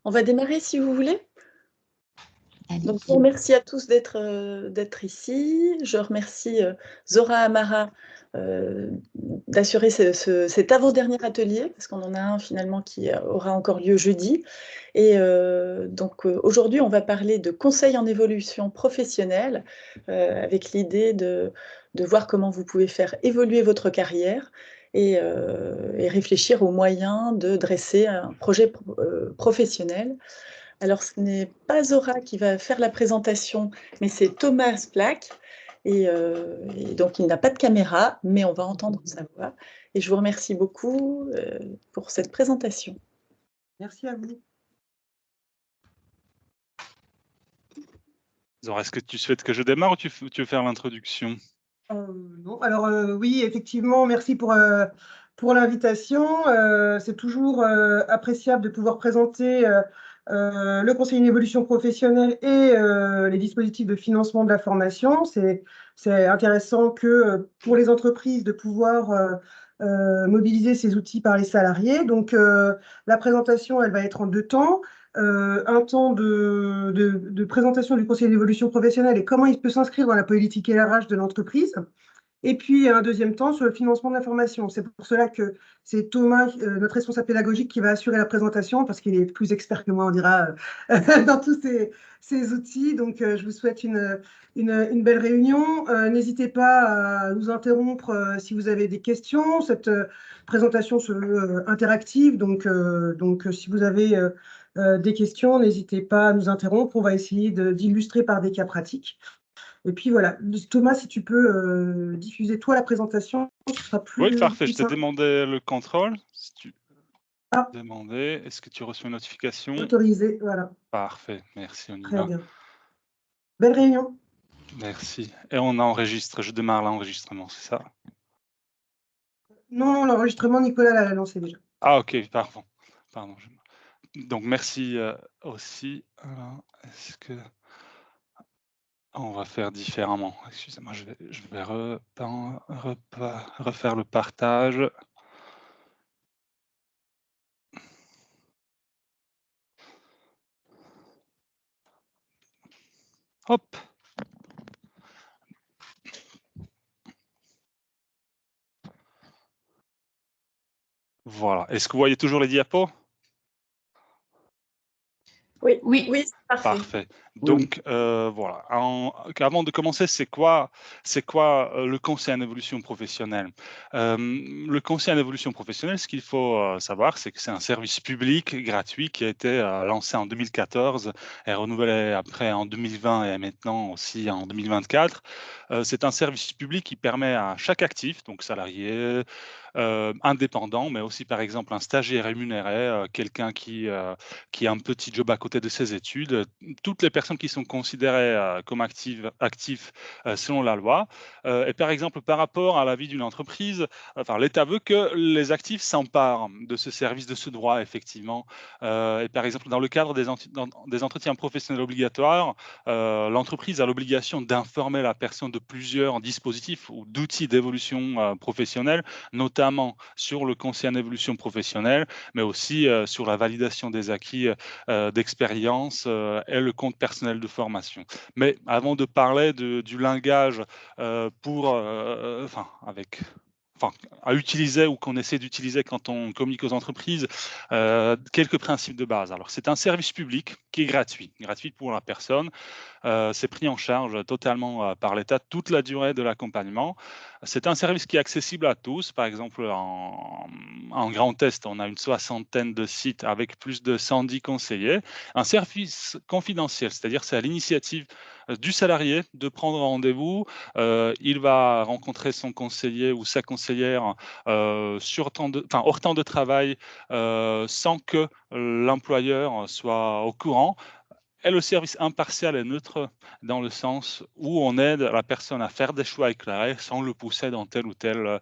On va démarrer si vous voulez. Donc, je vous Allez-y. remercie à tous d'être ici. Je remercie Zora Amara d'assurer cet avant-dernier atelier, parce qu'on en a un finalement qui aura encore lieu jeudi. Et donc aujourd'hui, on va parler de conseils en évolution professionnelle, avec l'idée de voir comment vous pouvez faire évoluer votre carrière et réfléchir aux moyens de dresser un projet professionnel. Alors, ce n'est pas Zora qui va faire la présentation, mais c'est Thomas Black. Et donc, il n'a pas de caméra, mais on va entendre sa voix. Et je vous remercie beaucoup pour cette présentation. Merci à vous. Zora, est-ce que tu souhaites que je démarre ou tu veux faire l'introduction? Non, alors oui, effectivement, merci pour l'invitation. C'est toujours appréciable de pouvoir présenter le conseil en évolution professionnelle et les dispositifs de financement de la formation. C'est intéressant que pour les entreprises de pouvoir mobiliser ces outils par les salariés. Donc, la présentation, elle va être en 2 temps. Un temps de présentation du conseil d'évolution professionnelle et comment il peut s'inscrire dans la politique RH de l'entreprise. Et puis, un deuxième temps sur le financement de la formation. C'est pour cela que c'est Thomas, notre responsable pédagogique, qui va assurer la présentation, parce qu'il est plus expert que moi, on dira, dans tous ces outils. Donc, je vous souhaite une belle réunion. N'hésitez pas à nous interrompre si vous avez des questions. Cette présentation se veut interactive. Donc, si vous avez des questions, n'hésitez pas à nous interrompre. On va essayer d'illustrer par des cas pratiques. Et puis voilà, Thomas, si tu peux diffuser toi la présentation, ce sera plus. Oui, parfait. Je t'ai simple. demandé le contrôle. Si tu Ah. demandais, est-ce que tu reçois une notification? Autorisé, voilà. Parfait, merci, on y Très va. bien. Belle réunion. Merci. Et on enregistre, je démarre l'enregistrement, c'est ça? Non, l'enregistrement, Nicolas l'a lancé déjà. Ah ok, pardon. Donc merci aussi. Alors, est-ce que on va faire différemment? Excusez-moi, je vais refaire le partage. Hop. Voilà. Est-ce que vous voyez toujours les diapos? Oui, c'est parfait. Parfait. Donc, voilà. Avant de commencer, c'est quoi le conseil en évolution professionnelle? Le conseil en évolution professionnelle, ce qu'il faut savoir, c'est que c'est un service public gratuit qui a été lancé en 2014 et renouvelé après en 2020 et maintenant aussi en 2024. C'est un service public qui permet à chaque actif, donc salarié, indépendant, mais aussi par exemple un stagiaire rémunéré, quelqu'un qui a un petit job à côté de ses études, toutes les personnes qui sont considérées comme actifs selon la loi. Et par exemple, par rapport à la vie d'une entreprise, enfin, l'État veut que les actifs s'emparent de ce service, de ce droit, effectivement. Et par exemple, dans le cadre des entretiens professionnels obligatoires, l'entreprise a l'obligation d'informer la personne de plusieurs dispositifs ou d'outils d'évolution professionnelle, notamment sur le conseil en évolution professionnelle, mais aussi sur la validation des acquis d'expérience et le compte personnel de formation. Mais avant de parler du langage à utiliser ou qu'on essaie d'utiliser quand on communique aux entreprises, quelques principes de base. Alors, c'est un service public qui est gratuit pour la personne. C'est pris en charge totalement par l'État toute la durée de l'accompagnement. C'est un service qui est accessible à tous. Par exemple, en Grand Est, on a une 60aine de sites avec plus de 110 conseillers. Un service confidentiel, c'est-à-dire c'est à l'initiative du salarié de prendre rendez-vous. Il va rencontrer son conseiller ou sa conseillère hors temps de travail sans que l'employeur soit au courant. Et le service impartial et neutre dans le sens où on aide la personne à faire des choix éclairés sans le pousser dans telle ou telle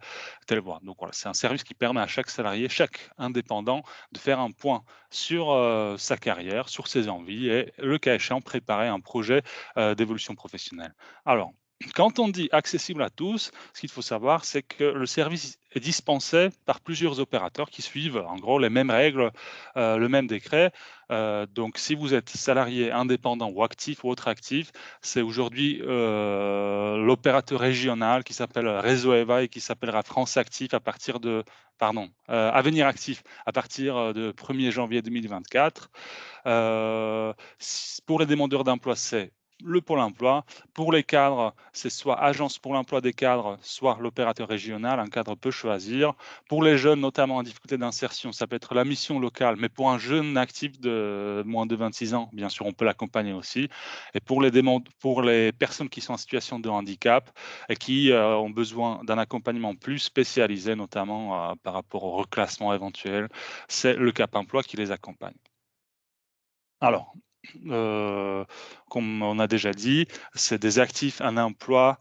voie. Donc voilà, c'est un service qui permet à chaque salarié, chaque indépendant de faire un point sur sa carrière, sur ses envies et le cas échéant préparer un projet d'évolution professionnelle. Alors, Quand on dit accessible à tous, ce qu'il faut savoir, c'est que le service est dispensé par plusieurs opérateurs qui suivent en gros les mêmes règles, le même décret. Donc si vous êtes salarié indépendant ou actif ou autre actif, c'est aujourd'hui l'opérateur régional qui s'appelle Réseau EVA et qui s'appellera France Actif à partir de, pardon, Avenir Actif à partir de 1er janvier 2024. Pour les demandeurs d'emploi, c'est le Pôle emploi. Pour les cadres, c'est soit Agence pour l'emploi des cadres, soit l'opérateur régional. Un cadre peut choisir. Pour les jeunes, notamment en difficulté d'insertion, ça peut être la mission locale, mais pour un jeune actif de moins de 26 ans, bien sûr, on peut l'accompagner aussi. Et pour les personnes qui sont en situation de handicap et qui ont besoin d'un accompagnement plus spécialisé, notamment par rapport au reclassement éventuel, c'est le Cap Emploi qui les accompagne. Alors, comme on a déjà dit, c'est des actifs en emploi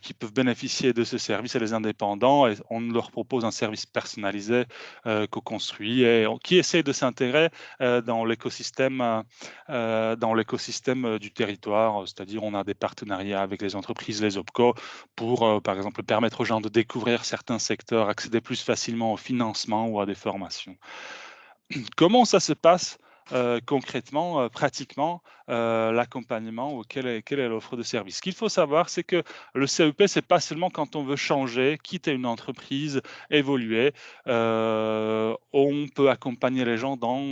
qui peuvent bénéficier de ce service et les indépendants, et on leur propose un service personnalisé co-construit et qui essaie de s'intégrer dans l'écosystème du territoire, c'est-à-dire on a des partenariats avec les entreprises, les OPCO, pour par exemple permettre aux gens de découvrir certains secteurs, accéder plus facilement au financement ou à des formations. Comment ça se passe concrètement, pratiquement, l'accompagnement ou quelle est l'offre de service? Ce qu'il faut savoir, c'est que le CEP, c'est pas seulement quand on veut changer, quitter une entreprise, évoluer. On peut accompagner les gens dans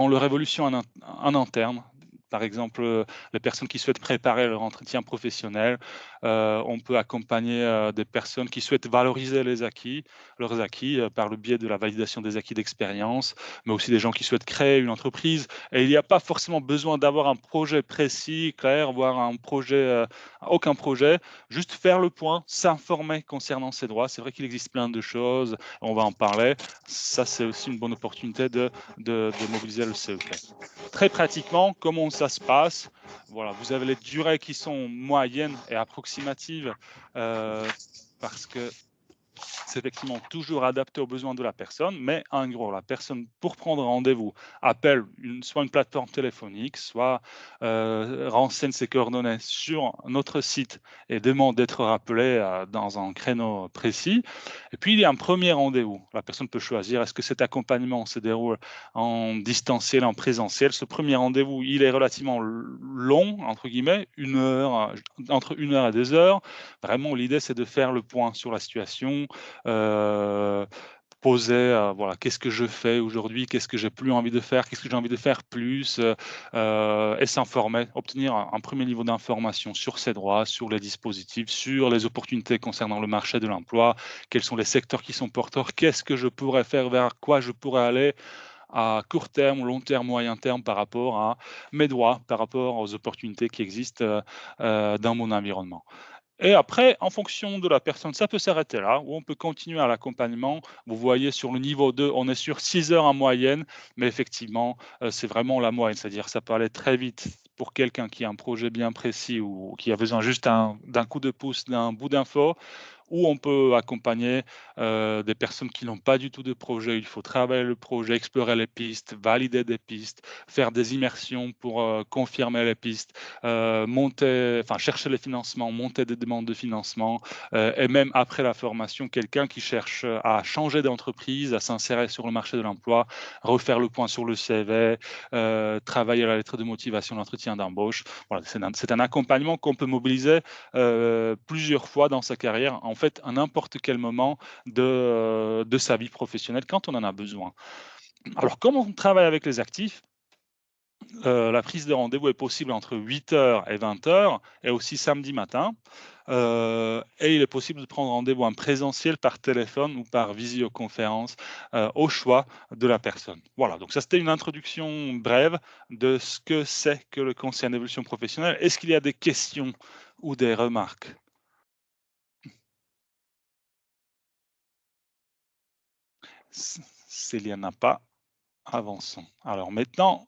leur évolution en interne. Par exemple, les personnes qui souhaitent préparer leur entretien professionnel. On peut accompagner des personnes qui souhaitent valoriser leurs acquis par le biais de la validation des acquis d'expérience, mais aussi des gens qui souhaitent créer une entreprise. Et il n'y a pas forcément besoin d'avoir un projet précis, clair, voire aucun projet, juste faire le point, s'informer concernant ses droits. C'est vrai qu'il existe plein de choses, on va en parler. Ça, c'est aussi une bonne opportunité de mobiliser le CEP. Très pratiquement, comment ça se passe? Voilà, vous avez les durées qui sont moyennes et approximatives parce que c'est effectivement toujours adapté aux besoins de la personne, mais en gros, la personne, pour prendre rendez-vous, appelle soit une plateforme téléphonique, soit renseigne ses coordonnées sur notre site et demande d'être rappelée dans un créneau précis. Et puis, il y a un premier rendez-vous. La personne peut choisir est-ce que cet accompagnement se déroule en distanciel, en présentiel. Ce premier rendez-vous, il est relativement long, entre guillemets, entre 1 heure et 2 heures. Vraiment, l'idée, c'est de faire le point sur la situation, poser, voilà, qu'est-ce que je fais aujourd'hui, qu'est-ce que j'ai plus envie de faire, qu'est-ce que j'ai envie de faire plus, et s'informer, obtenir un premier niveau d'information sur ses droits, sur les dispositifs, sur les opportunités concernant le marché de l'emploi, quels sont les secteurs qui sont porteurs, qu'est-ce que je pourrais faire, vers quoi je pourrais aller à court terme, long terme, moyen terme par rapport à mes droits, par rapport aux opportunités qui existent dans mon environnement. Et après, en fonction de la personne, ça peut s'arrêter là, ou on peut continuer à l'accompagnement. Vous voyez, sur le niveau 2, on est sur 6 heures en moyenne, mais effectivement, c'est vraiment la moyenne, c'est-à-dire ça peut aller très vite pour quelqu'un qui a un projet bien précis ou qui a besoin juste d'un coup de pouce, d'un bout d'info, ou on peut accompagner des personnes qui n'ont pas du tout de projet. Il faut travailler le projet, explorer les pistes, valider des pistes, faire des immersions pour confirmer les pistes, chercher les financements, monter des demandes de financement, et même après la formation, quelqu'un qui cherche à changer d'entreprise, à s'insérer sur le marché de l'emploi, refaire le point sur le CV, travailler la lettre de motivation, l'entretien d'embauche. Voilà, c'est un accompagnement qu'on peut mobiliser plusieurs fois dans sa carrière, en fait, à n'importe quel moment de sa vie professionnelle quand on en a besoin. Alors, comment on travaille avec les actifs? La prise de rendez-vous est possible entre 8 h et 20 h et aussi samedi matin. Et il est possible de prendre rendez-vous en présentiel par téléphone ou par visioconférence au choix de la personne. Voilà, donc ça c'était une introduction brève de ce que c'est que le conseil en évolution professionnelle. Est-ce qu'il y a des questions ou des remarques? S'il n'y en a pas, avançons. Alors maintenant,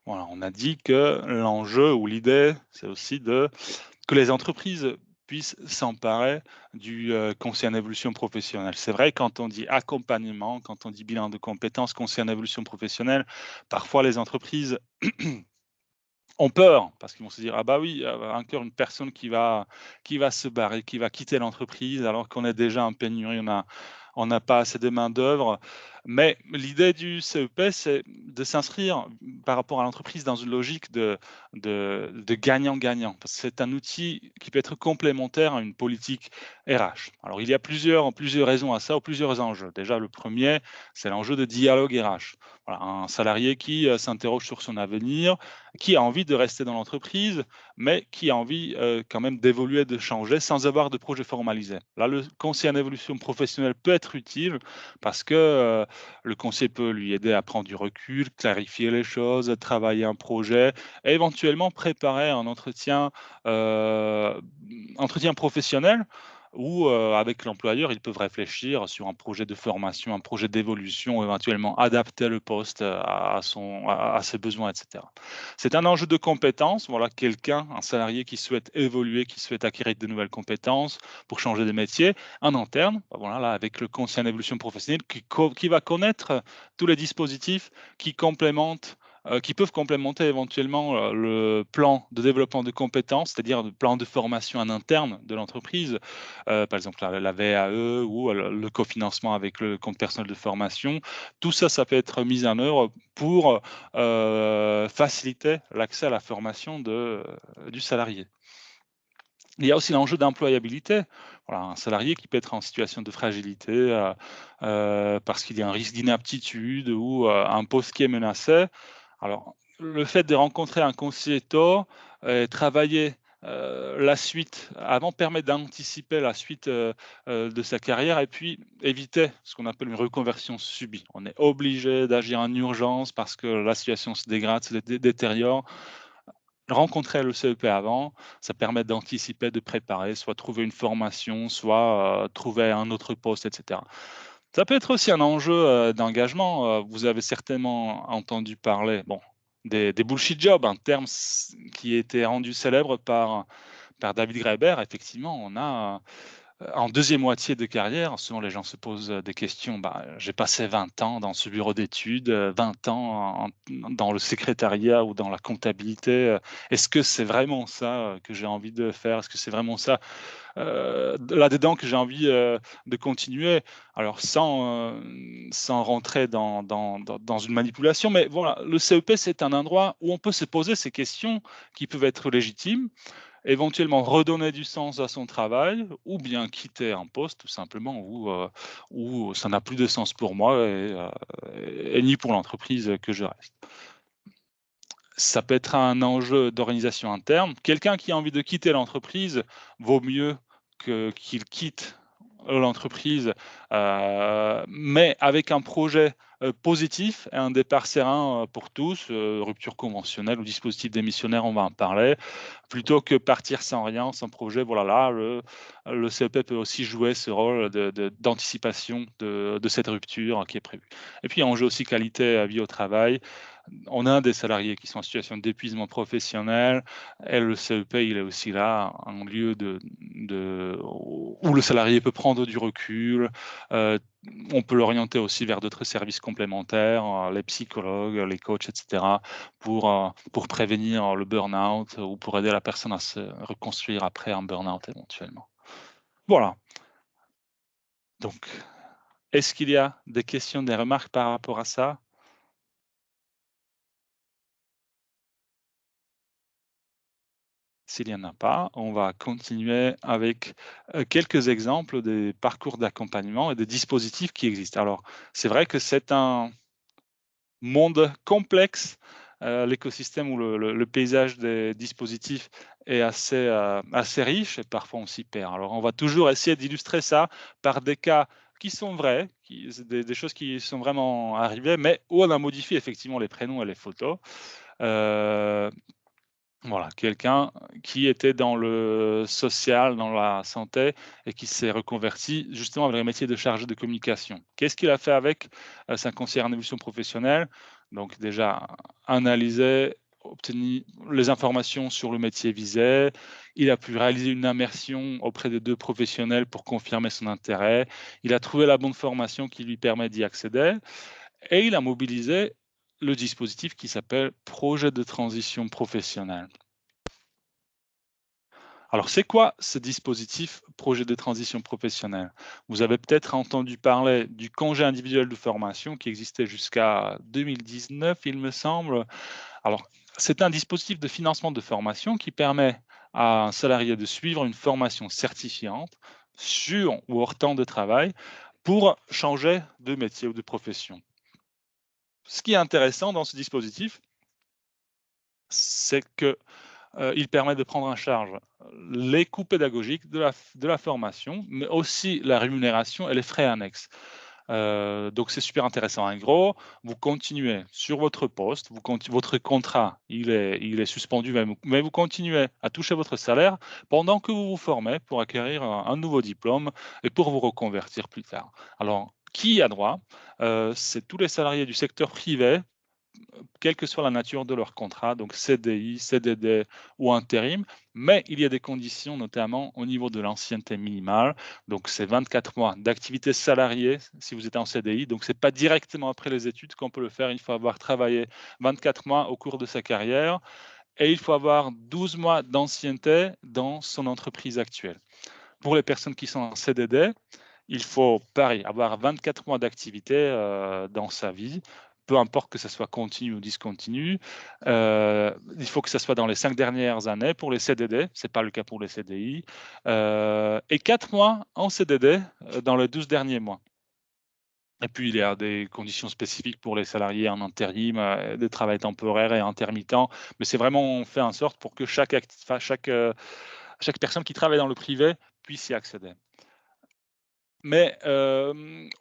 voilà, on a dit que l'enjeu ou l'idée, c'est aussi que les entreprises puissent s'emparer du conseil en évolution professionnelle. C'est vrai, quand on dit accompagnement, quand on dit bilan de compétences, conseil en évolution professionnelle, parfois les entreprises ont peur parce qu'ils vont se dire: «Ah bah oui, encore une personne qui va se barrer, qui va quitter l'entreprise alors qu'on est déjà en pénurie, on n'a pas assez de main-d'œuvre». Mais l'idée du CEP, c'est de s'inscrire par rapport à l'entreprise dans une logique de gagnant-gagnant. Parce que c'est un outil qui peut être complémentaire à une politique RH. Alors il y a plusieurs raisons à ça ou plusieurs enjeux. Déjà le premier, c'est l'enjeu de dialogue RH. Voilà, un salarié qui, s'interroge sur son avenir, qui a envie de rester dans l'entreprise, mais qui a envie quand même d'évoluer, de changer sans avoir de projet formalisé. Là, le conseiller en évolution professionnelle peut être utile parce que le conseiller peut lui aider à prendre du recul, clarifier les choses, travailler un projet et éventuellement préparer un euh, entretien professionnel où, avec l'employeur, ils peuvent réfléchir sur un projet de formation, un projet d'évolution, éventuellement adapter le poste à ses besoins, etc. C'est un enjeu de compétences. Voilà, quelqu'un, un salarié qui souhaite évoluer, qui souhaite acquérir de nouvelles compétences pour changer de métier, un interne, voilà, là, avec le conseiller en évolution professionnelle, qui va connaître tous les dispositifs qui complémentent qui peuvent complémenter éventuellement le plan de développement de compétences, c'est-à-dire le plan de formation en interne de l'entreprise, par exemple la VAE ou le cofinancement avec le compte personnel de formation. Tout ça, ça peut être mis en œuvre pour faciliter l'accès à la formation du salarié. Il y a aussi l'enjeu d'employabilité. Voilà, un salarié qui peut être en situation de fragilité parce qu'il y a un risque d'inaptitude ou un poste qui est menacé. Alors, le fait de rencontrer un conseiller tôt et travailler la suite avant permet d'anticiper la suite de sa carrière et puis éviter ce qu'on appelle une reconversion subie. On est obligé d'agir en urgence parce que la situation se dégrade, se détériore. Rencontrer le CEP avant, ça permet d'anticiper, de préparer, soit trouver une formation, soit trouver un autre poste, etc. Ça peut être aussi un enjeu d'engagement. Vous avez certainement entendu parler, bon, des bullshit jobs, un terme qui a été rendu célèbre par David Graeber. Effectivement, on a en deuxième moitié de carrière, souvent les gens se posent des questions. Bah, j'ai passé 20 ans dans ce bureau d'études, 20 ans dans le secrétariat ou dans la comptabilité. Est-ce que c'est vraiment ça que j'ai envie de faire? Est-ce que c'est vraiment ça là-dedans que j'ai envie de continuer? Alors sans rentrer dans une manipulation, mais voilà, le CEP, c'est un endroit où on peut se poser ces questions qui peuvent être légitimes, éventuellement redonner du sens à son travail ou bien quitter un poste tout simplement où ça n'a plus de sens pour moi et ni pour l'entreprise que je reste. Ça peut être un enjeu d'organisation interne. Quelqu'un qui a envie de quitter l'entreprise, vaut mieux qu'il quitte l'entreprise, mais avec un projet positif et un départ serein pour tous, rupture conventionnelle ou dispositif démissionnaire, on va en parler, plutôt que partir sans rien, sans projet. Voilà, là, le CEP peut aussi jouer ce rôle d'anticipation de cette rupture qui est prévue. Et puis, enjeu aussi qualité à vie au travail. On a des salariés qui sont en situation d'épuisement professionnel et le CEP, il est aussi là, un lieu où le salarié peut prendre du recul. On peut l'orienter aussi vers d'autres services complémentaires, les psychologues, les coachs, etc., pour prévenir le burn-out ou pour aider la personne à se reconstruire après un burn-out éventuellement. Voilà. Donc, est-ce qu'il y a des questions, des remarques par rapport à ça? S'il n'y en a pas, on va continuer avec quelques exemples des parcours d'accompagnement et des dispositifs qui existent. Alors, c'est vrai que c'est un monde complexe, l'écosystème ou le paysage des dispositifs est assez riche et parfois on s'y perd. Alors, on va toujours essayer d'illustrer ça par des cas qui sont vrais, des choses qui sont vraiment arrivées, mais où on a modifié effectivement les prénoms et les photos. Euh, voilà, quelqu'un qui était dans le social, dans la santé et qui s'est reconverti justement avec le métier de chargé de communication. Qu'est-ce qu'il a fait avec? C'est un conseiller en évolution professionnelle, donc déjà analyser, obtenir les informations sur le métier visé. Il a pu réaliser une immersion auprès de 2 professionnels pour confirmer son intérêt. Il a trouvé la bonne formation qui lui permet d'y accéder et il a mobilisé le dispositif qui s'appelle projet de transition professionnelle. Alors, c'est quoi ce dispositif projet de transition professionnelle? Vous avez peut-être entendu parler du congé individuel de formation qui existait jusqu'à 2019, il me semble. Alors, c'est un dispositif de financement de formation qui permet à un salarié de suivre une formation certifiante sur ou hors temps de travail pour changer de métier ou de profession. Ce qui est intéressant dans ce dispositif, c'est que il permet de prendre en charge les coûts pédagogiques de la formation, mais aussi la rémunération et les frais annexes. Donc c'est super intéressant. En gros, vous continuez sur votre poste, votre contrat, il est suspendu, mais vous continuez à toucher votre salaire pendant que vous vous formez pour acquérir un nouveau diplôme et pour vous reconvertir plus tard. Alors, qui y a droit? C'est tous les salariés du secteur privé, quelle que soit la nature de leur contrat, donc CDI, CDD ou intérim, mais il y a des conditions, notamment au niveau de l'ancienneté minimale. Donc, c'est 24 mois d'activité salariée si vous êtes en CDI. Donc, ce n'est pas directement après les études qu'on peut le faire. Il faut avoir travaillé 24 mois au cours de sa carrière et il faut avoir 12 mois d'ancienneté dans son entreprise actuelle. Pour les personnes qui sont en CDD, il faut, pareil, avoir 24 mois d'activité dans sa vie, peu importe que ce soit continu ou discontinu. Il faut que ce soit dans les 5 dernières années pour les CDD, ce n'est pas le cas pour les CDI, et 4 mois en CDD dans les 12 derniers mois. Et puis, il y a des conditions spécifiques pour les salariés en intérim, de travail temporaire et intermittent, mais c'est vraiment fait en sorte pour que chaque personne qui travaille dans le privé puisse y accéder. Mais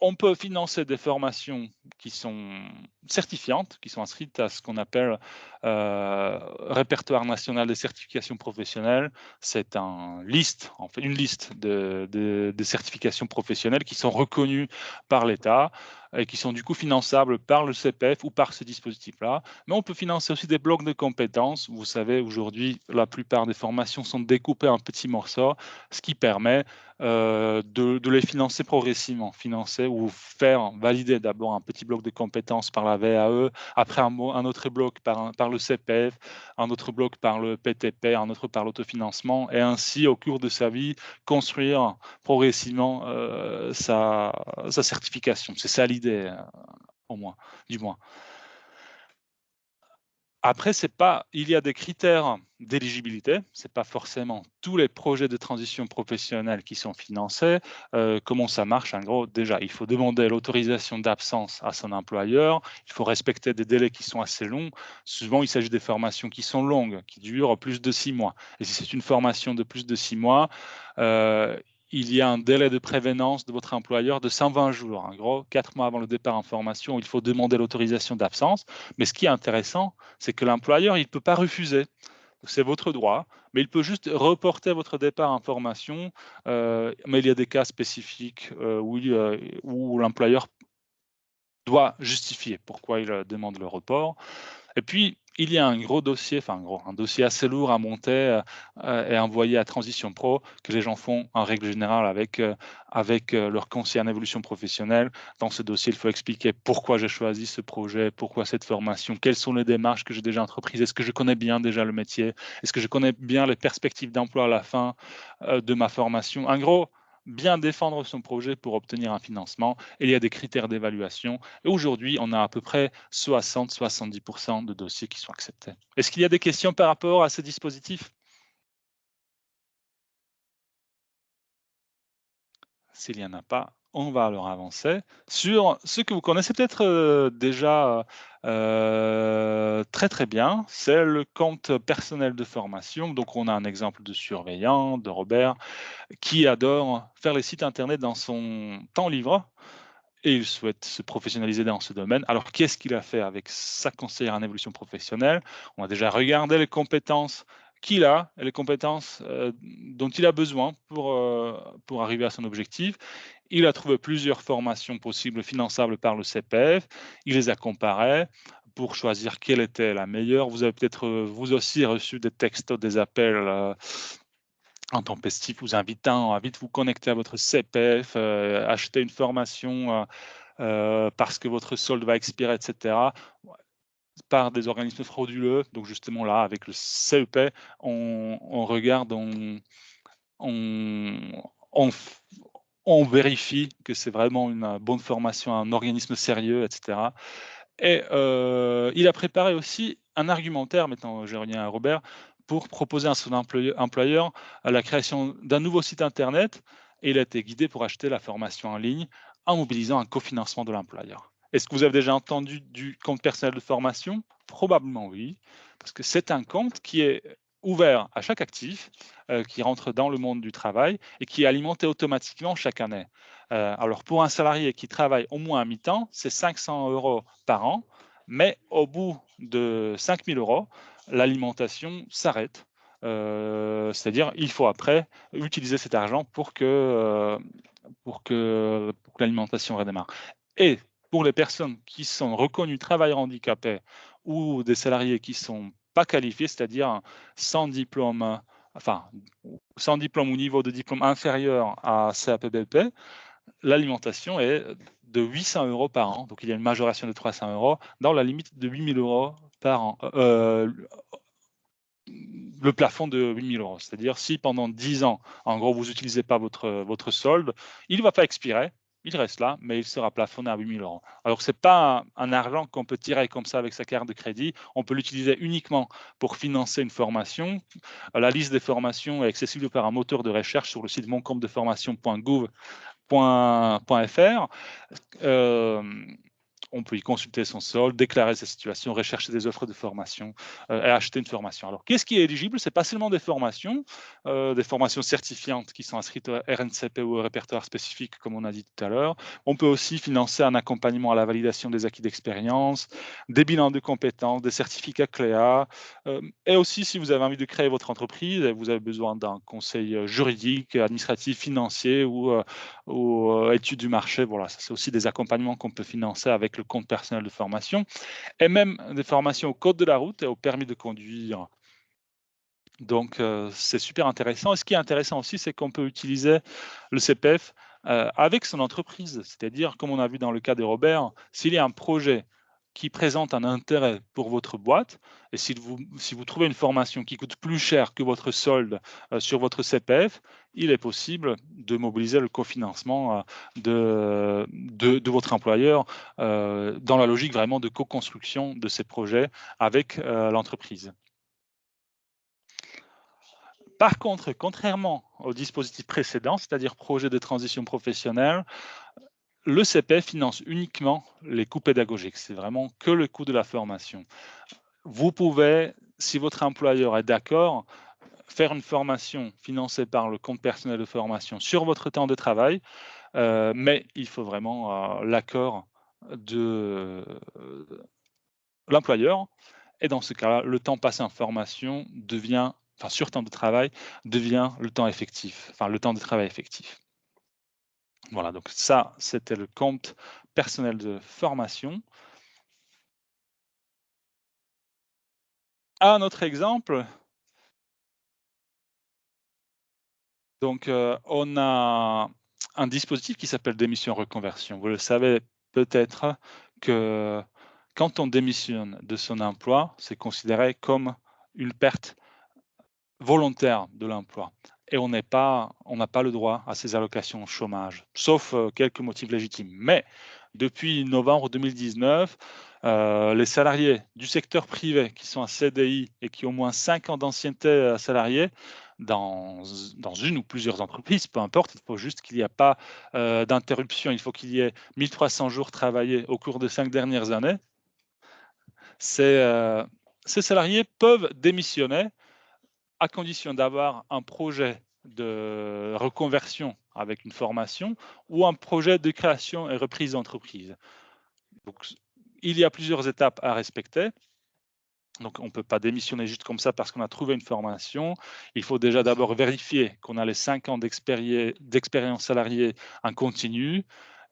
on peut financer des formations qui sont certifiantes, qui sont inscrites à ce qu'on appelle répertoire national des certifications professionnelles. C'est une liste de certifications professionnelles qui sont reconnues par l'État et qui sont du coup finançables par le CPF ou par ce dispositif-là. Mais on peut financer aussi des blocs de compétences. Vous savez, aujourd'hui, la plupart des formations sont découpées en petits morceaux, ce qui permet de les financer progressivement, financer ou faire valider d'abord un petit bloc de compétences par la VAE, après un autre bloc par le CPF, un autre bloc par le PTP, un autre par l'autofinancement, et ainsi, au cours de sa vie, construire progressivement sa certification. C'est ça l'idée, au moins, du moins. Après, il y a des critères d'éligibilité. C'est pas forcément tous les projets de transition professionnelle qui sont financés. Comment ça marche? En gros, déjà, il faut demander l'autorisation d'absence à son employeur. Il faut respecter des délais qui sont assez longs. Souvent, il s'agit des formations qui sont longues, qui durent plus de 6 mois. Et si c'est une formation de plus de 6 mois, il y a un délai de prévenance de votre employeur de 120 jours. En gros, 4 mois avant le départ en formation, il faut demander l'autorisation d'absence. Mais ce qui est intéressant, c'est que l'employeur, il ne peut pas refuser. C'est votre droit, mais il peut juste reporter votre départ en formation. Mais il y a des cas spécifiques où l'employeur doit justifier pourquoi il demande le report. Et puis, il y a un gros dossier, un dossier assez lourd à monter et envoyer à Transition Pro que les gens font en règle générale avec leur conseiller en évolution professionnelle. Dans ce dossier, il faut expliquer pourquoi j'ai choisi ce projet, pourquoi cette formation, quelles sont les démarches que j'ai déjà entreprises, est-ce que je connais bien déjà le métier, est-ce que je connais bien les perspectives d'emploi à la fin de ma formation. En gros, bien défendre son projet pour obtenir un financement. Et il y a des critères d'évaluation. Et aujourd'hui, on a à peu près 60-70% de dossiers qui sont acceptés. Est-ce qu'il y a des questions par rapport à ce dispositif? S'il n'y en a pas, on va alors avancer sur ce que vous connaissez peut-être déjà très très bien, c'est le compte personnel de formation. Donc on a un exemple de surveillant, de Robert, qui adore faire les sites internet dans son temps libre et il souhaite se professionnaliser dans ce domaine. Alors, qu'est-ce qu'il a fait avec sa conseillère en évolution professionnelle? On a déjà regardé les compétences qu'il a et les compétences dont il a besoin pour arriver à son objectif. Il a trouvé plusieurs formations possibles finançables par le CPF. Il les a comparées pour choisir quelle était la meilleure. Vous avez peut-être vous aussi reçu des textos, des appels intempestifs vous invitant à vite vous connecter à votre CPF, acheter une formation parce que votre solde va expirer, etc. par des organismes frauduleux. Donc justement là, avec le CEP, on regarde, on vérifie que c'est vraiment une bonne formation, un organisme sérieux, etc. Et il a préparé aussi un argumentaire, maintenant je reviens à Robert, pour proposer à son employeur la création d'un nouveau site internet, et il a été guidé pour acheter la formation en ligne en mobilisant un cofinancement de l'employeur. Est-ce que vous avez déjà entendu du compte personnel de formation? Probablement oui, parce que c'est un compte qui est ouvert à chaque actif qui rentre dans le monde du travail et qui est alimenté automatiquement chaque année. Alors pour un salarié qui travaille au moins à mi-temps, c'est 500 € par an, mais au bout de 5 000 €, l'alimentation s'arrête. C'est-à-dire il faut après utiliser cet argent pour que l'alimentation redémarre. Et pour les personnes qui sont reconnues travailleurs handicapés ou des salariés qui ne sont pas qualifiés, c'est-à-dire sans diplôme, sans diplôme ou niveau de diplôme inférieur à CAPBP, l'alimentation est de 800 € par an. Donc il y a une majoration de 300 € dans la limite de 8 000 € par an. Le plafond de 8 000 €. C'est-à-dire si pendant 10 ans, en gros, vous n'utilisez pas votre solde, il ne va pas expirer, il reste là, mais il sera plafonné à 8 000 €. Alors, ce n'est pas un argent qu'on peut tirer comme ça avec sa carte de crédit. On peut l'utiliser uniquement pour financer une formation. La liste des formations est accessible par un moteur de recherche sur le site moncompdeformation.gouv.fr. On peut y consulter son solde, déclarer sa situation, rechercher des offres de formation et acheter une formation. Alors, qu'est-ce qui est éligible? Ce n'est pas seulement des formations certifiantes qui sont inscrites au RNCP ou au répertoire spécifique, comme on a dit tout à l'heure. On peut aussi financer un accompagnement à la validation des acquis d'expérience, des bilans de compétences, des certificats CLEA, et aussi, si vous avez envie de créer votre entreprise et vous avez besoin d'un conseil juridique, administratif, financier ou études du marché, voilà, ça c'est aussi des accompagnements qu'on peut financer avec le compte personnel de formation, et même des formations au code de la route et au permis de conduire. Donc, c'est super intéressant. Et ce qui est intéressant aussi, c'est qu'on peut utiliser le CPF avec son entreprise. C'est-à-dire, comme on a vu dans le cas de Robert, s'il y a un projet qui présente un intérêt pour votre boîte, et si vous trouvez une formation qui coûte plus cher que votre solde sur votre CPF, il est possible de mobiliser le cofinancement de votre employeur dans la logique vraiment de co-construction de ces projets avec l'entreprise. Par contre, contrairement au dispositif précédent, c'est-à-dire projet de transition professionnelle, le CPF finance uniquement les coûts pédagogiques. C'est vraiment que le coût de la formation. Vous pouvez, si votre employeur est d'accord, faire une formation financée par le compte personnel de formation sur votre temps de travail, mais il faut vraiment l'accord de l'employeur. Et dans ce cas-là, le temps passé en formation devient, sur temps de travail, devient le temps effectif, le temps de travail effectif. Voilà, donc ça, c'était le compte personnel de formation. Un autre exemple, donc on a un dispositif qui s'appelle démission reconversion. Vous le savez peut-être que quand on démissionne de son emploi, c'est considéré comme une perte volontaire de l'emploi, et on n'a pas le droit à ces allocations au chômage, sauf quelques motifs légitimes. Mais depuis novembre 2019, les salariés du secteur privé qui sont en CDI et qui ont au moins 5 ans d'ancienneté salariée dans une ou plusieurs entreprises, peu importe, il faut juste qu'il n'y ait pas d'interruption, il faut qu'il y ait 1300 jours travaillés au cours des 5 dernières années. Ces salariés peuvent démissionner à condition d'avoir un projet de reconversion avec une formation ou un projet de création et reprise d'entreprise. Donc, il y a plusieurs étapes à respecter. Donc, on ne peut pas démissionner juste comme ça parce qu'on a trouvé une formation. Il faut déjà d'abord vérifier qu'on a les 5 ans d'expérience salariée en continu.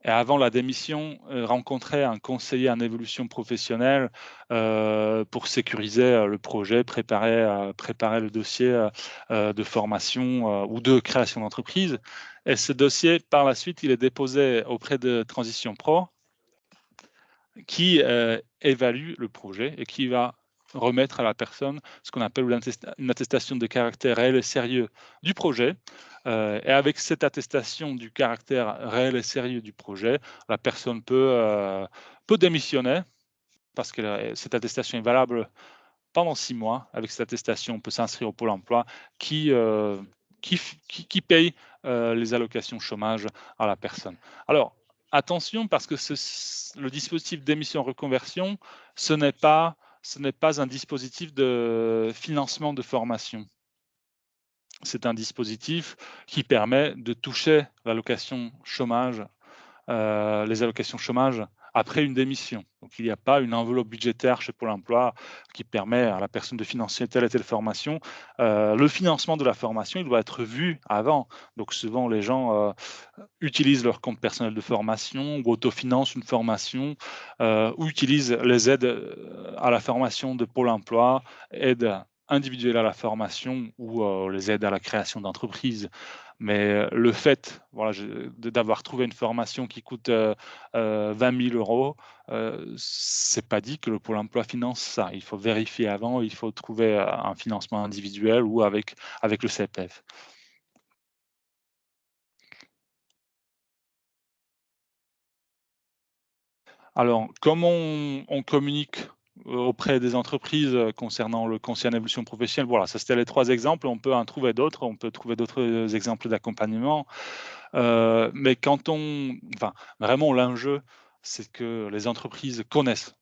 Et avant la démission, rencontrer un conseiller en évolution professionnelle pour sécuriser le projet, préparer le dossier de formation ou de création d'entreprise. Et ce dossier, par la suite, il est déposé auprès de Transition Pro. qui évalue le projet et qui va remettre à la personne ce qu'on appelle une attestation de caractère réel et sérieux du projet. Et avec cette attestation du caractère réel et sérieux du projet, la personne peut démissionner parce que cette attestation est valable pendant 6 mois. Avec cette attestation, on peut s'inscrire au Pôle emploi qui paye les allocations chômage à la personne. Alors, attention, parce que le dispositif d'émission-reconversion, ce n'est pas un dispositif de financement de formation. C'est un dispositif qui permet de toucher l'allocation chômage, les allocations chômage après une démission. Donc, il n'y a pas une enveloppe budgétaire chez Pôle emploi qui permet à la personne de financer telle et telle formation. Le financement de la formation, il doit être vu avant. Donc, souvent, les gens utilisent leur compte personnel de formation ou autofinancent une formation ou utilisent les aides à la formation de Pôle emploi, aides individuelles à la formation ou les aides à la création d'entreprises. Mais le fait d'avoir trouvé une formation qui coûte 20 000 €, c'est pas dit que le Pôle emploi finance ça. Il faut vérifier avant, il faut trouver un financement individuel ou avec le CPF. Alors, comment on communique auprès des entreprises concernant le conseil en évolution professionnelle? Voilà, ça c'était les 3 exemples. On peut en trouver d'autres. On peut trouver d'autres exemples d'accompagnement. Mais vraiment l'enjeu, c'est que les entreprises connaissent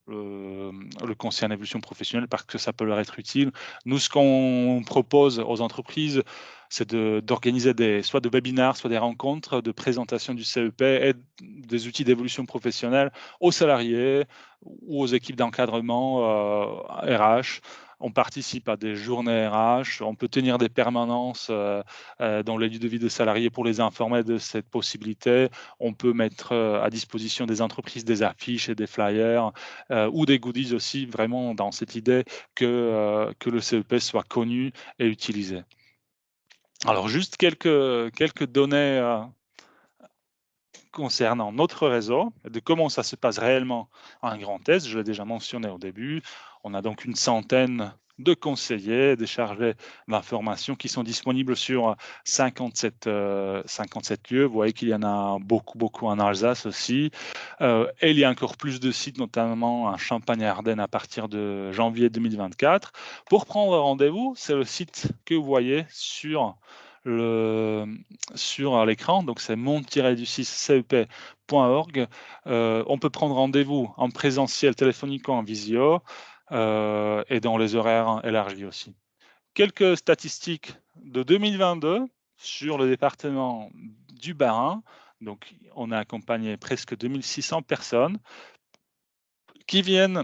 le conseil en évolution professionnelle parce que ça peut leur être utile. Nous, ce qu'on propose aux entreprises, c'est d'organiser soit des webinaires, soit des rencontres de présentation du CEP et des outils d'évolution professionnelle aux salariés ou aux équipes d'encadrement RH. On participe à des journées RH, on peut tenir des permanences dans les lieux de vie des salariés pour les informer de cette possibilité. On peut mettre à disposition des entreprises des affiches et des flyers ou des goodies aussi, vraiment dans cette idée que le CEP soit connu et utilisé. Alors juste quelques données concernant notre réseau, de comment ça se passe réellement en Grand Est. Je l'ai déjà mentionné au début. On a donc une centaine de conseillers, des chargés d'information qui sont disponibles sur 57 lieux. Vous voyez qu'il y en a beaucoup en Alsace aussi. Et il y a encore plus de sites, notamment en Champagne-Ardenne à partir de janvier 2024. Pour prendre rendez-vous, c'est le site que vous voyez sur l'écran, donc c'est monde-du6cep.org. On peut prendre rendez-vous en présentiel, téléphonique ou en visio, et dans les horaires élargis aussi. Quelques statistiques de 2022 sur le département du Bas-Rhin. Donc, on a accompagné presque 2600 personnes qui viennent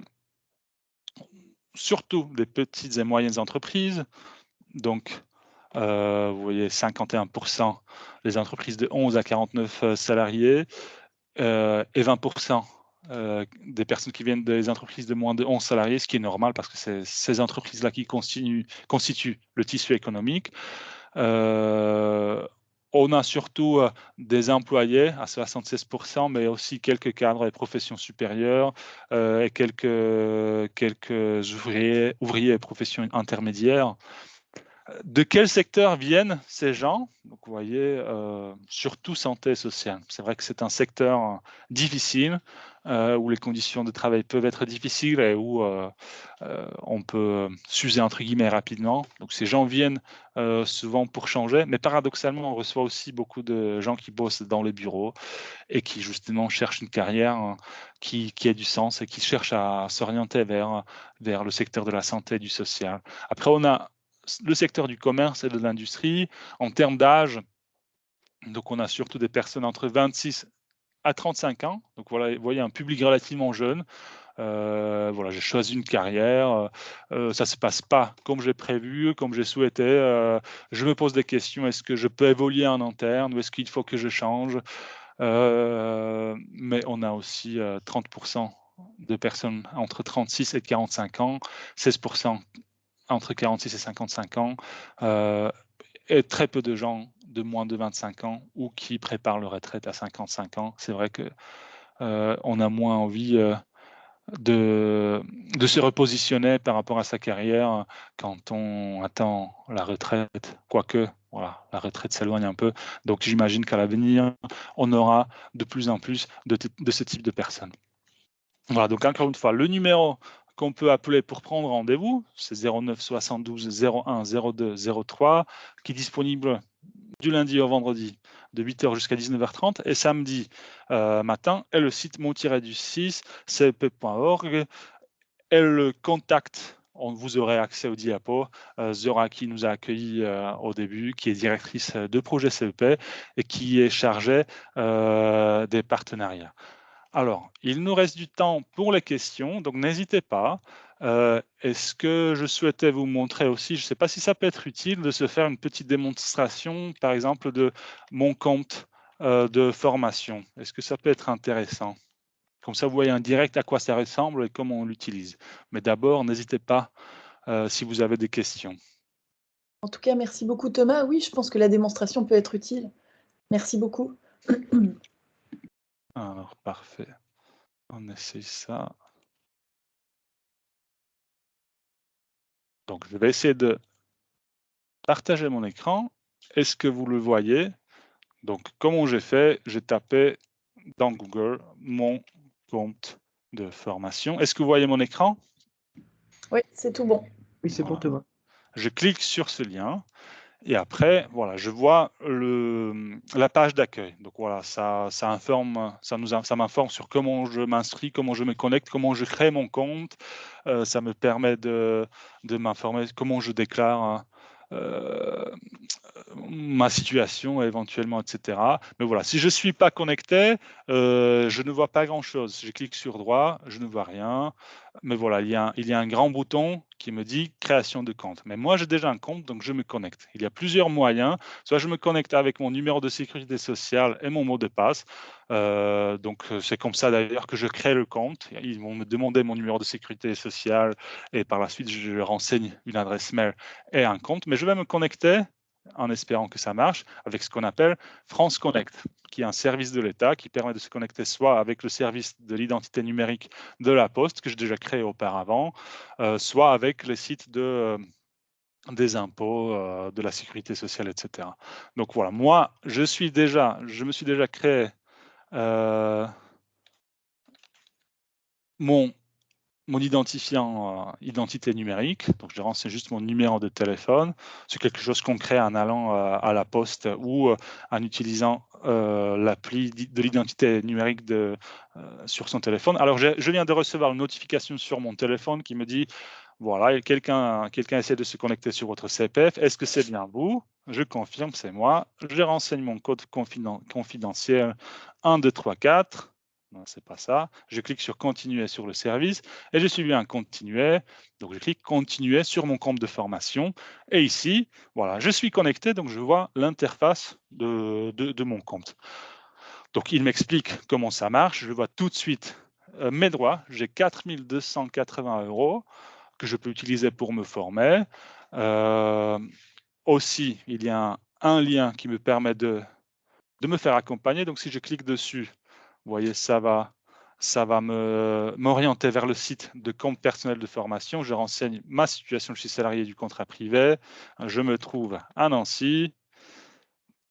surtout des petites et moyennes entreprises. Donc, vous voyez 51% les entreprises de 11 à 49 salariés et 20% des personnes qui viennent des entreprises de moins de 11 salariés, ce qui est normal parce que c'est ces entreprises-là qui constituent le tissu économique. On a surtout des employés à 76%, mais aussi quelques cadres et professions supérieures et quelques ouvriers et professions intermédiaires. De quel secteur viennent ces gens? Donc, vous voyez, surtout santé sociale. C'est vrai que c'est un secteur difficile, où les conditions de travail peuvent être difficiles et où on peut s'user entre guillemets rapidement. Donc, ces gens viennent souvent pour changer, mais paradoxalement, on reçoit aussi beaucoup de gens qui bossent dans les bureaux et qui justement cherchent une carrière qui ait du sens et qui cherchent à s'orienter vers le secteur de la santé et du social. Après, on a le secteur du commerce et de l'industrie. En termes d'âge, donc on a surtout des personnes entre 26 à 35 ans. Donc voilà, vous voyez un public relativement jeune. Voilà, j'ai choisi une carrière, ça se passe pas comme j'ai prévu, comme j'ai souhaité. Je me pose des questions, est-ce que je peux évoluer en interne ou est-ce qu'il faut que je change? Mais on a aussi 30% de personnes entre 36 et 45 ans, 16% entre 46 et 55 ans, et très peu de gens de moins de 25 ans ou qui préparent leur retraite à 55 ans. C'est vrai que on a moins envie de se repositionner par rapport à sa carrière quand on attend la retraite, quoique voilà, la retraite s'éloigne un peu. Donc j'imagine qu'à l'avenir, on aura de plus en plus de ce type de personnes. Voilà, donc encore une fois, le numéro qu'on peut appeler pour prendre rendez-vous, c'est 09 72 01 02 03, qui est disponible du lundi au vendredi de 8h jusqu'à 19h30 et samedi matin, et le site mon-du-6 cep.org et le contact. Vous aurez accès au diapo. Zora, qui nous a accueillis au début, qui est directrice de projet CEP et qui est chargée des partenariats. Alors, il nous reste du temps pour les questions, donc n'hésitez pas. Est-ce que je souhaitais vous montrer aussi, je ne sais pas si ça peut être utile, de se faire une petite démonstration, par exemple, de mon compte de formation. Est-ce que ça peut être intéressant? Comme ça, vous voyez en direct à quoi ça ressemble et comment on l'utilise. Mais d'abord, n'hésitez pas si vous avez des questions. En tout cas, merci beaucoup Thomas. Oui, je pense que la démonstration peut être utile. Merci beaucoup. Alors, parfait. On essaye ça. Donc, je vais essayer de partager mon écran. Est-ce que vous le voyez? Donc, comment j'ai fait? J'ai tapé dans Google mon compte de formation. Est-ce que vous voyez mon écran? Oui, c'est tout bon. Oui, c'est bon, Thomas. Je clique sur ce lien et après, voilà, je vois la page d'accueil. Donc voilà, ça m'informe sur comment je m'inscris, comment je me connecte, comment je crée mon compte. Ça me permet de m'informer comment je déclare ma situation éventuellement, etc. Mais voilà, si je ne suis pas connecté, je ne vois pas grand-chose. Je clique sur droit, je ne vois rien. Mais voilà, il y a un grand bouton qui me dit création de compte. Mais moi, j'ai déjà un compte, donc je me connecte. Il y a plusieurs moyens. Soit je me connecte avec mon numéro de sécurité sociale et mon mot de passe. Donc c'est comme ça d'ailleurs que je crée le compte. Ils vont me demander mon numéro de sécurité sociale et par la suite, je renseigne une adresse mail et un compte. Mais je vais me connecter en espérant que ça marche, avec ce qu'on appelle France Connect, qui est un service de l'État qui permet de se connecter soit avec le service de l'identité numérique de la Poste, que j'ai déjà créé auparavant, soit avec les sites des impôts, de la sécurité sociale, etc. Donc voilà, moi, je me suis déjà créé mon identifiant identité numérique, donc je renseigne juste mon numéro de téléphone. C'est quelque chose qu'on crée en allant à la poste ou en utilisant l'appli de l'identité numérique sur son téléphone. Alors, je viens de recevoir une notification sur mon téléphone qui me dit, voilà, quelqu'un essaie de se connecter sur votre CPF. Est-ce que c'est bien vous? Je confirme, c'est moi. Je renseigne mon code confidentiel 1, 2, 3, 4. Non, c'est pas ça. Je clique sur continuer sur le service et je suis bien continuer. Donc, je clique continuer sur mon compte de formation. Et ici, voilà, je suis connecté, donc je vois l'interface de mon compte. Donc, il m'explique comment ça marche. Je vois tout de suite mes droits. J'ai 4 280 € que je peux utiliser pour me former. Aussi, il y a un lien qui me permet de me faire accompagner. Donc, si je clique dessus, vous voyez, ça va m'orienter vers le site de compte personnel de formation. Je renseigne ma situation, je suis salarié du contrat privé. Je me trouve à Nancy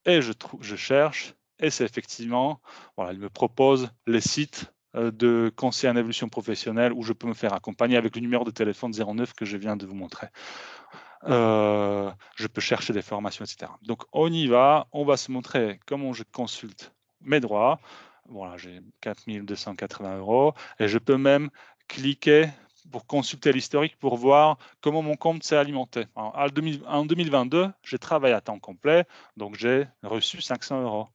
et je cherche. Et c'est effectivement, voilà, il me propose les sites de conseil en évolution professionnelle où je peux me faire accompagner avec le numéro de téléphone 09 que je viens de vous montrer. Je peux chercher des formations, etc. Donc, on y va. On va se montrer comment je consulte mes droits. Voilà, j'ai 4 280 € et je peux même cliquer pour consulter l'historique pour voir comment mon compte s'est alimenté. Alors, en 2022, j'ai travaillé à temps complet, donc j'ai reçu 500 €.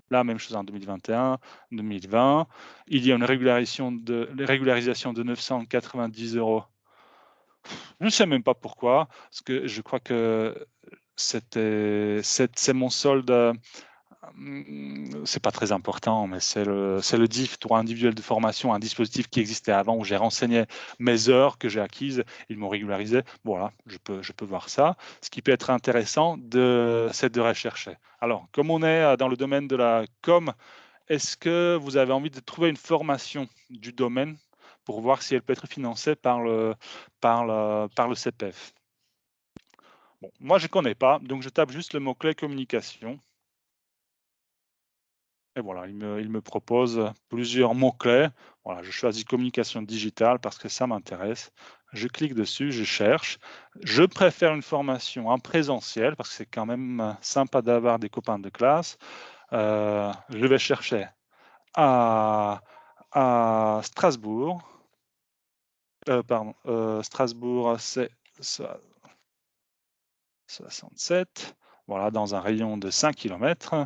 La même chose en 2021, 2020. Il y a une régularisation de 990 €. Je ne sais même pas pourquoi, parce que je crois que c'est mon solde. C'est pas très important, mais c'est le DIF, droit individuel de formation, un dispositif qui existait avant où j'ai renseigné mes heures que j'ai acquises, ils m'ont régularisé. Voilà, je peux voir ça. Ce qui peut être intéressant, c'est de rechercher. Alors, comme on est dans le domaine de la com est-ce que vous avez envie de trouver une formation du domaine pour voir si elle peut être financée par le CPF? Bon, moi, je ne connais pas, donc je tape juste le mot-clé communication. Et voilà, il me propose plusieurs mots-clés. Voilà, je choisis communication digitale parce que ça m'intéresse. Je clique dessus, je cherche. Je préfère une formation en présentiel parce que c'est quand même sympa d'avoir des copains de classe. Je vais chercher à Strasbourg. Pardon, Strasbourg, c'est 67. Voilà, dans un rayon de 5 km.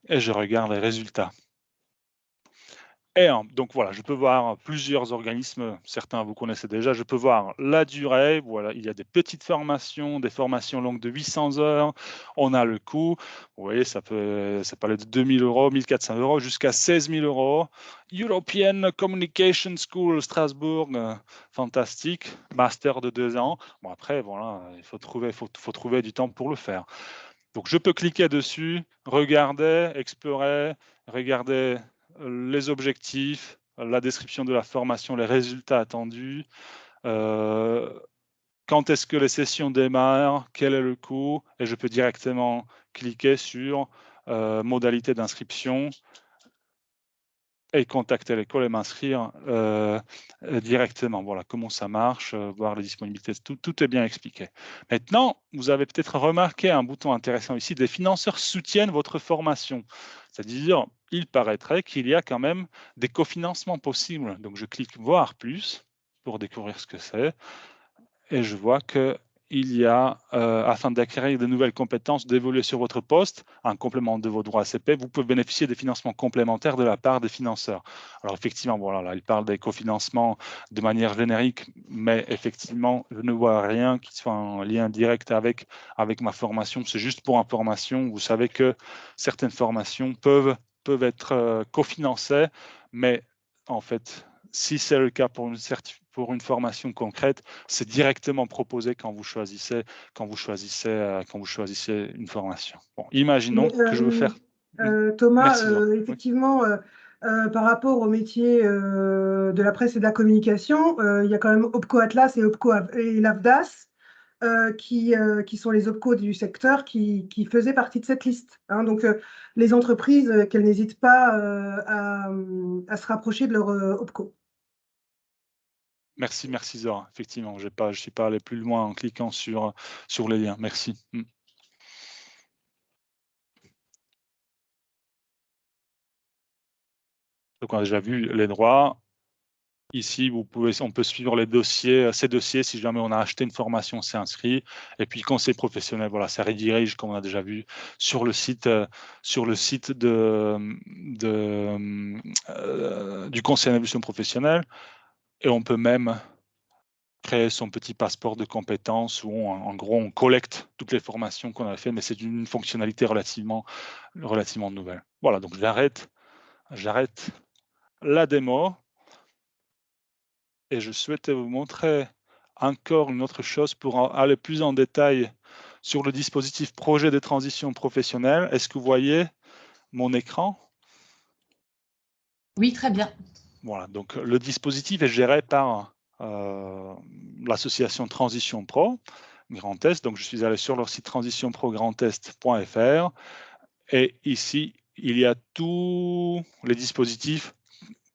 Et je regarde les résultats. Et donc voilà, je peux voir plusieurs organismes, certains vous connaissez déjà, je peux voir la durée, voilà, il y a des petites formations, des formations longues de 800 heures, on a le coût, vous voyez, ça peut aller de 2 000 €, 1 400 € jusqu'à 16 000 €. European Communication School Strasbourg, fantastique, master de 2 ans. Bon après, voilà, il faut trouver du temps pour le faire. Donc je peux cliquer dessus, regarder, explorer, regarder les objectifs, la description de la formation, les résultats attendus, quand est-ce que les sessions démarrent, quel est le coût, et je peux directement cliquer sur modalité d'inscription et contacter l'école et m'inscrire directement. Voilà comment ça marche, voir les disponibilités, tout est bien expliqué. Maintenant, vous avez peut-être remarqué un bouton intéressant ici, des financeurs soutiennent votre formation. C'est-à-dire, il paraîtrait qu'il y a quand même des cofinancements possibles. Donc, je clique voir plus pour découvrir ce que c'est et je vois que il y a, afin d'acquérir de nouvelles compétences, d'évoluer sur votre poste, un complément de vos droits CP, vous pouvez bénéficier des financements complémentaires de la part des financeurs. Alors effectivement, voilà, là, il parle des cofinancements de manière générique, mais effectivement, je ne vois rien qui soit en lien direct avec ma formation. C'est juste pour information. Vous savez que certaines formations peuvent être cofinancées, mais en fait, si c'est le cas pour une formation concrète, c'est directement proposé quand vous choisissez une formation. Bon, imaginons que je veux faire. Thomas, Merci, Laure. Oui. effectivement, par rapport au métier de la presse et de la communication, il y a quand même OPCO Atlas et l'AFDAS qui sont les OPCO du secteur qui faisaient partie de cette liste. Hein. Donc, les entreprises, qu'elles n'hésitent pas à se rapprocher de leur OPCO. Merci Zora. Effectivement, je ne suis pas allé plus loin en cliquant sur les liens. Merci. Donc, on a déjà vu les droits. Ici, on peut suivre ces dossiers si jamais on a acheté une formation, c'est inscrit. Et puis, conseil professionnel, voilà, ça redirige, comme on a déjà vu, sur le site du conseil en évolution professionnelle. Et on peut même créer son petit passeport de compétences où en gros on collecte toutes les formations qu'on a fait, mais c'est une fonctionnalité relativement nouvelle. Voilà, donc j'arrête la démo et je souhaitais vous montrer encore une autre chose pour aller plus en détail sur le dispositif projet de transition professionnelle. Est-ce que vous voyez mon écran? Oui, très bien. Voilà, donc le dispositif est géré par l'association Transition Pro Grand Est. Donc je suis allé sur leur site transitionprograndest.fr et ici il y a tous les dispositifs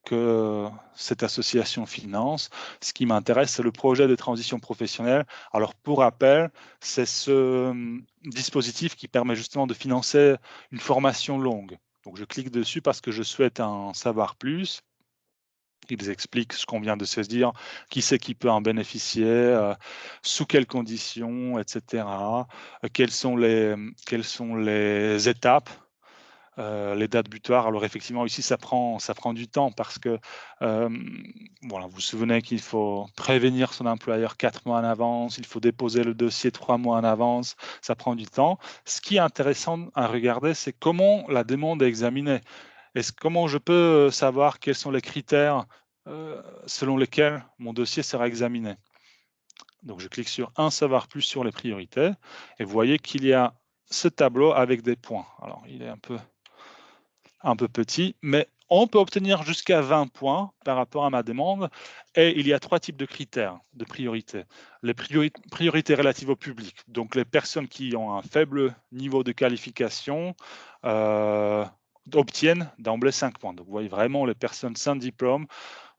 que cette association finance. Ce qui m'intéresse, c'est le projet de transition professionnelle. Alors pour rappel, c'est ce dispositif qui permet justement de financer une formation longue. Donc je clique dessus parce que je souhaite en savoir plus. Ils expliquent ce qu'on vient de se dire, qui c'est qui peut en bénéficier, sous quelles conditions, etc. Quelles sont les étapes, les dates butoirs. Alors effectivement, ici, ça prend du temps parce que, voilà, vous vous souvenez qu'il faut prévenir son employeur 4 mois en avance, il faut déposer le dossier 3 mois en avance, ça prend du temps. Ce qui est intéressant à regarder, c'est comment la demande est examinée. Comment je peux savoir quels sont les critères selon lesquels mon dossier sera examiné? Donc, je clique sur un savoir plus sur les priorités et vous voyez qu'il y a ce tableau avec des points. Alors, il est un peu un peu petit, mais on peut obtenir jusqu'à 20 points par rapport à ma demande. Et il y a 3 types de critères de priorité. Les priorités relatives au public, donc les personnes qui ont un faible niveau de qualification obtiennent d'emblée 5 points. Donc vous voyez vraiment les personnes sans diplôme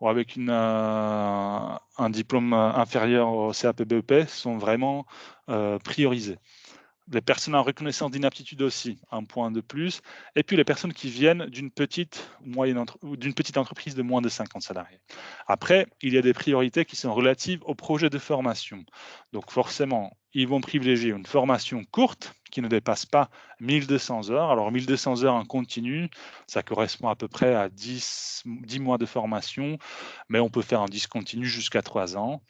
ou avec un diplôme inférieur au CAP-BEP sont vraiment priorisées. Les personnes en reconnaissance d'inaptitude aussi, un point de plus. Et puis les personnes qui viennent d'une petite entreprise de moins de 50 salariés. Après, il y a des priorités qui sont relatives au projet de formation. Donc forcément, ils vont privilégier une formation courte qui ne dépasse pas 1200 heures. Alors 1200 heures en continu, ça correspond à peu près à 10 mois de formation, mais on peut faire un discontinu jusqu'à 3 ans.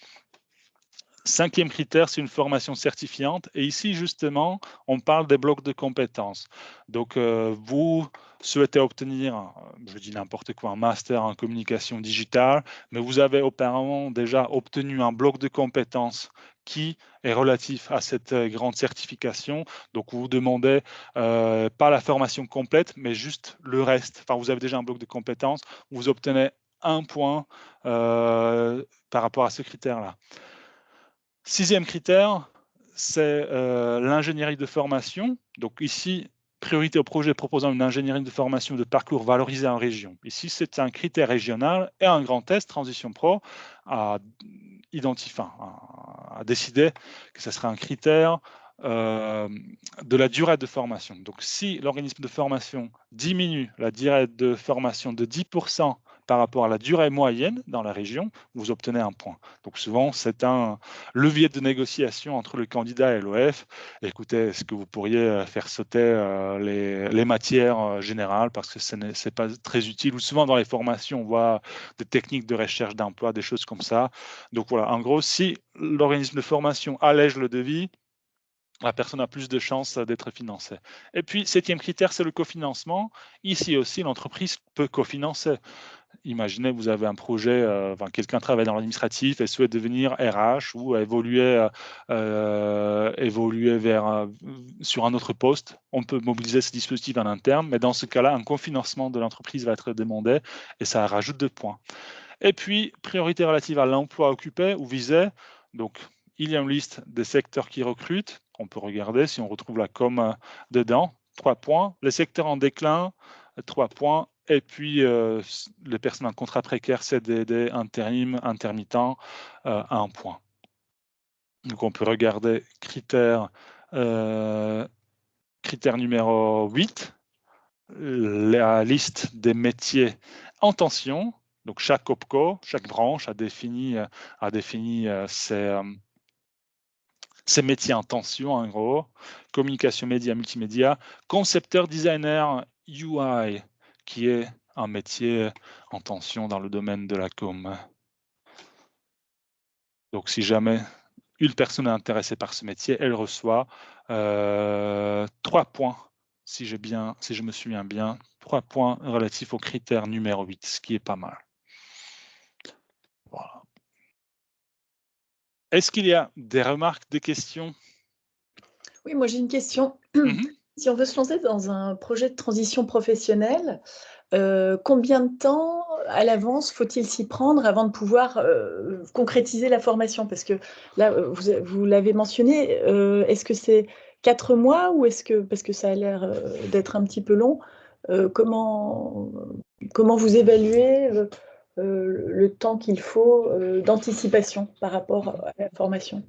5e critère, c'est une formation certifiante. Et ici, justement, on parle des blocs de compétences. Donc, vous souhaitez obtenir, je dis n'importe quoi, un master en communication digitale, mais vous avez auparavant déjà obtenu un bloc de compétences qui est relatif à cette grande certification. Donc, vous demandez pas la formation complète, mais juste le reste. Enfin, vous avez déjà un bloc de compétences, vous obtenez 1 point par rapport à ce critère-là. 6e critère, c'est l'ingénierie de formation. Donc ici, priorité au projet proposant une ingénierie de formation de parcours valorisé en région. Ici, c'est un critère régional et un grand test Transition Pro a décidé que ce serait un critère de la durée de formation. Donc si l'organisme de formation diminue la durée de formation de 10% par rapport à la durée moyenne dans la région, vous obtenez 1 point. Donc souvent, c'est un levier de négociation entre le candidat et l'OF. Écoutez, est-ce que vous pourriez faire sauter les matières générales parce que ce n'est pas très utile. Ou souvent dans les formations, on voit des techniques de recherche d'emploi, des choses comme ça. Donc voilà, en gros, si l'organisme de formation allège le devis, la personne a plus de chances d'être financée. Et puis, 7e critère, c'est le cofinancement. Ici aussi, l'entreprise peut cofinancer. Imaginez, vous avez un projet, quelqu'un travaille dans l'administratif et souhaite devenir RH ou évoluer sur un autre poste. On peut mobiliser ce dispositif en interne, mais dans ce cas-là, un cofinancement de l'entreprise va être demandé et ça rajoute 2 points. Et puis, priorité relative à l'emploi occupé ou visé. Donc, il y a une liste des secteurs qui recrutent. On peut regarder si on retrouve la com dedans. 3 points. Les secteurs en déclin, 3 points. Et puis, les personnes en contrat précaire, CDD, intérim, intermittent, 1 point. Donc, on peut regarder critère numéro 8, la liste des métiers en tension. Donc, chaque OPCO, chaque branche a défini ses métiers en tension, en gros. Communication média, multimédia. Concepteur, designer, UI, qui est un métier en tension dans le domaine de la com. Donc, si jamais une personne est intéressée par ce métier, elle reçoit 3 points, si je me souviens bien, 3 points relatifs au critère numéro 8, ce qui est pas mal. Voilà. Est-ce qu'il y a des remarques, des questions? Oui, moi j'ai une question. Si on veut se lancer dans un projet de transition professionnelle, combien de temps à l'avance faut-il s'y prendre avant de pouvoir concrétiser la formation? Parce que là, vous l'avez mentionné, est-ce que c'est 4 mois ou est-ce que, parce que ça a l'air d'être un petit peu long, comment vous évaluez le temps qu'il faut d'anticipation par rapport à la formation?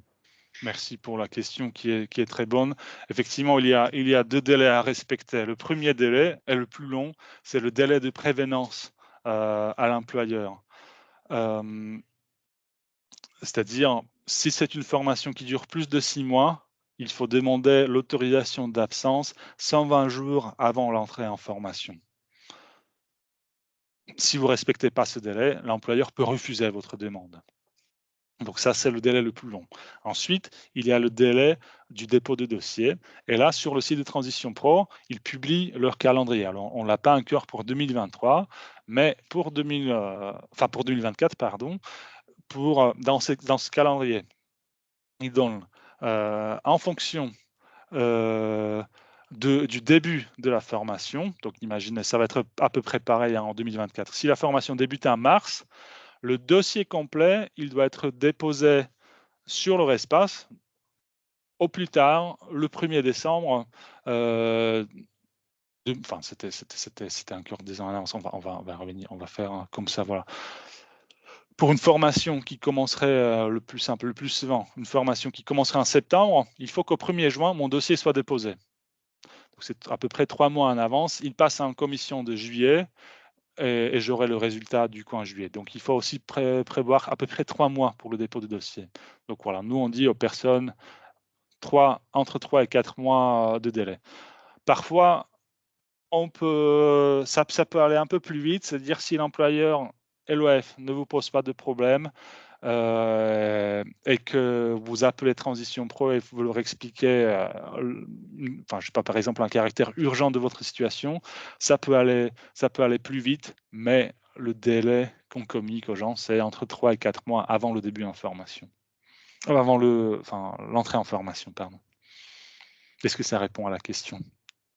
Merci pour la question qui est très bonne. Effectivement, il y a 2 délais à respecter. Le premier délai est le plus long, c'est le délai de prévenance à l'employeur. C'est-à-dire, si c'est une formation qui dure plus de 6 mois, il faut demander l'autorisation d'absence 120 jours avant l'entrée en formation. Si vous ne respectez pas ce délai, l'employeur peut refuser votre demande. Donc ça, c'est le délai le plus long. Ensuite, il y a le délai du dépôt de dossier. Et là, sur le site de Transition Pro, ils publient leur calendrier. Alors, on ne l'a pas encore pour 2023, mais pour 2024, pardon, dans ce calendrier, ils donnent en fonction du début de la formation. Donc, imaginez, ça va être à peu près pareil en 2024. Si la formation débute en mars, le dossier complet, il doit être déposé sur leur espace au plus tard, le 1er décembre. Enfin, c'était encore des ans en avance. On va revenir, on va faire comme ça, voilà. Pour une formation qui commencerait le plus simple, le plus souvent, une formation qui commencerait en septembre, il faut qu'au 1er juin, mon dossier soit déposé. C'est à peu près 3 mois en avance. Il passe en commission de juillet et j'aurai le résultat du coup en juillet. Donc, il faut aussi prévoir à peu près 3 mois pour le dépôt du dossier. Donc, voilà, nous, on dit aux personnes entre 3 et 4 mois de délai. Parfois, ça peut aller un peu plus vite, c'est-à-dire si l'employeur et l'OF ne vous pose pas de problème et que vous appelez Transition Pro et vous leur expliquez, enfin, je sais pas, par exemple, un caractère urgent de votre situation, ça peut aller plus vite, mais le délai qu'on communique aux gens, c'est entre 3 et 4 mois avant le début en formation. Avant l'entrée en formation, pardon. Est-ce que ça répond à la question?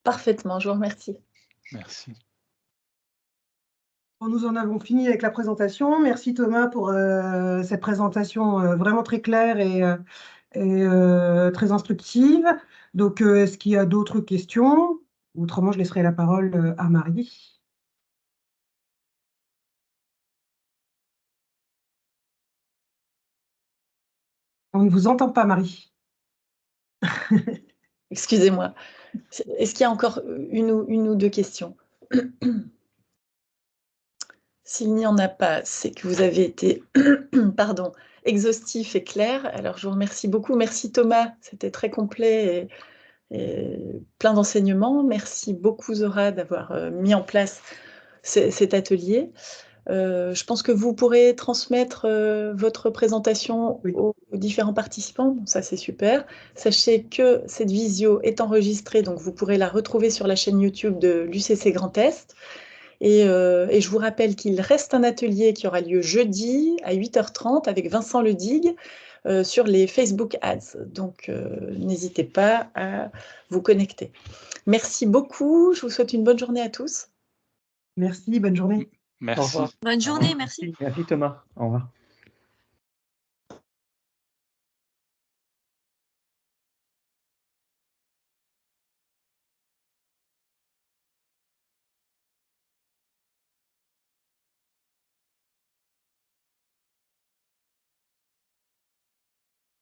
Parfaitement, je vous remercie. Merci. Nous en avons fini avec la présentation. Merci Thomas pour cette présentation vraiment très claire et très instructive. Donc, est-ce qu'il y a d'autres questions? Autrement, je laisserai la parole à Marie. On ne vous entend pas, Marie. Excusez-moi. Est-ce qu'il y a encore une ou deux questions? S'il n'y en a pas, c'est que vous avez été pardon, exhaustif et clair. Alors, je vous remercie beaucoup. Merci Thomas, c'était très complet et plein d'enseignements. Merci beaucoup Zora d'avoir mis en place cet atelier. Je pense que vous pourrez transmettre votre présentation aux différents participants. Bon, ça, c'est super. Sachez que cette visio est enregistrée, donc vous pourrez la retrouver sur la chaîne YouTube de l'UCC Grand Est. Et je vous rappelle qu'il reste un atelier qui aura lieu jeudi à 8h30 avec Vincent Ledigue sur les Facebook Ads. Donc, n'hésitez pas à vous connecter. Merci beaucoup. Je vous souhaite une bonne journée à tous. Merci, bonne journée. Au revoir. Merci. Bonne journée, merci. Merci Thomas. Au revoir.